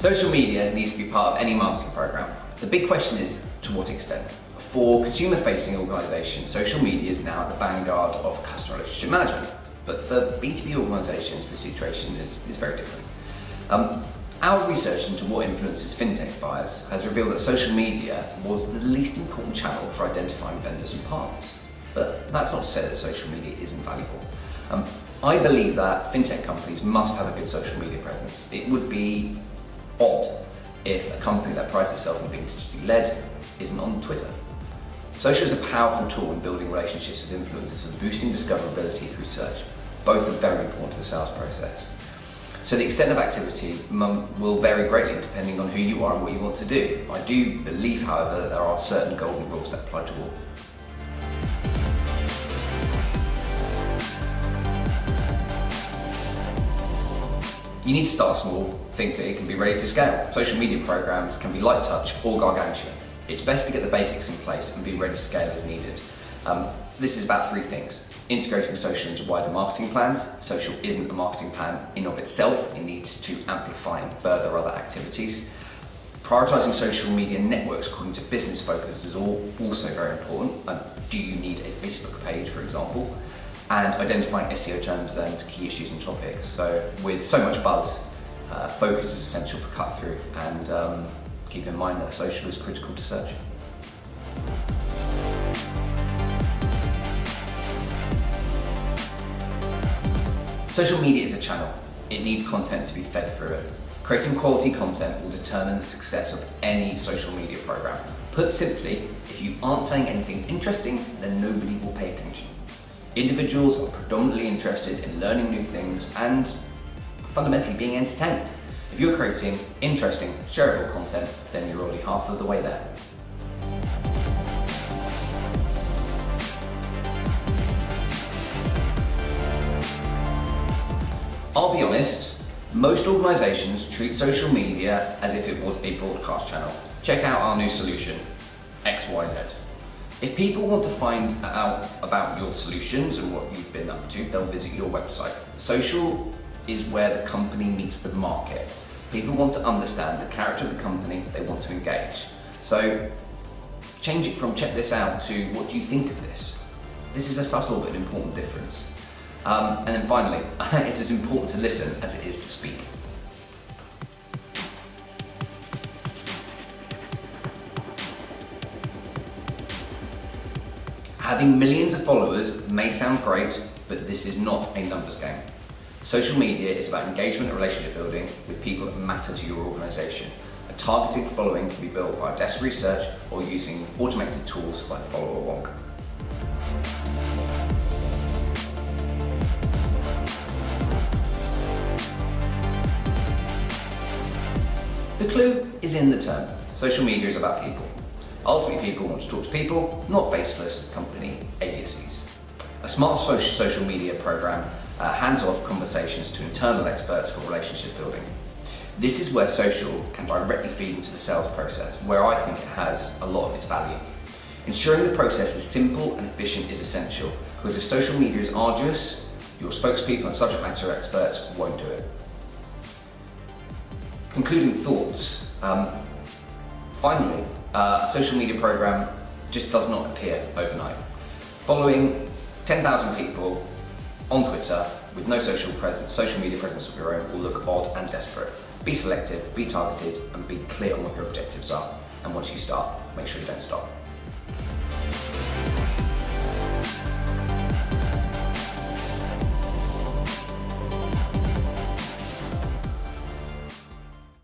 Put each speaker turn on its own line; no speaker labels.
Social media needs to be part of any marketing program. The big question is, to what extent? For consumer-facing organisations, social media is now at the vanguard of customer relationship management. But for B2B organisations, the situation is very different. Our research into what influences FinTech buyers has revealed that social media was the least important channel for identifying vendors and partners. But that's not to say that social media isn't valuable. I believe that FinTech companies must have a good social media presence. It would be odd if a company that prides itself on being digitally led isn't on Twitter. Social is a powerful tool in building relationships with influencers and boosting discoverability through search. Both are very important to the sales process. So the extent of activity will vary greatly depending on who you are and what you want to do. I do believe, however, that there are certain golden rules that apply to all. You need to start small, think big, and be ready to scale. Social media programs can be light touch or gargantuan. It's best to get the basics in place and be ready to scale as needed. This is about three things. Integrating social into wider marketing plans. Social isn't a marketing plan in of itself, it needs to amplify and further other activities. Prioritising social media networks according to business focus is also very important. Do you need a Facebook page, for example? And identifying SEO terms and key issues and topics. So with so much buzz, focus is essential for cut through, and keep in mind that social is critical to search. Social media is a channel. It needs content to be fed through it. Creating quality content will determine the success of any social media program. Put simply, if you aren't saying anything interesting, then nobody will pay attention. Individuals are predominantly interested in learning new things and fundamentally being entertained. If you're creating interesting, shareable content, then you're already half of the way there. I'll be honest, most organisations treat social media as if it was a broadcast channel. Check out our new solution, XYZ. If people want to find out about your solutions and what you've been up to, they'll visit your website. Social is where the company meets the market. People want to understand the character of the company, they want to engage. So change it from check this out to what do you think of this? This is a subtle but important difference. And then finally, it's as important to listen as it is to speak. Having millions of followers may sound great, but this is not a numbers game. Social media is about engagement and relationship building with people that matter to your organisation. A targeted following can be built via desk research or using automated tools like Follower Wonk. The clue is in the term. Social media is about people. Ultimately, people want to talk to people, not faceless company aliases. A smart social media program hands-off conversations to internal experts for relationship building. This is where social can directly feed into the sales process, where I think it has a lot of its value. Ensuring the process is simple and efficient is essential, because if social media is arduous, your spokespeople and subject matter experts won't do it. Concluding thoughts. Finally, a social media program just does not appear overnight. Following 10,000 people on Twitter with no social media presence of your own will look odd and desperate. Be selective, be targeted, and be clear on what your objectives are. And once you start, make sure you don't stop.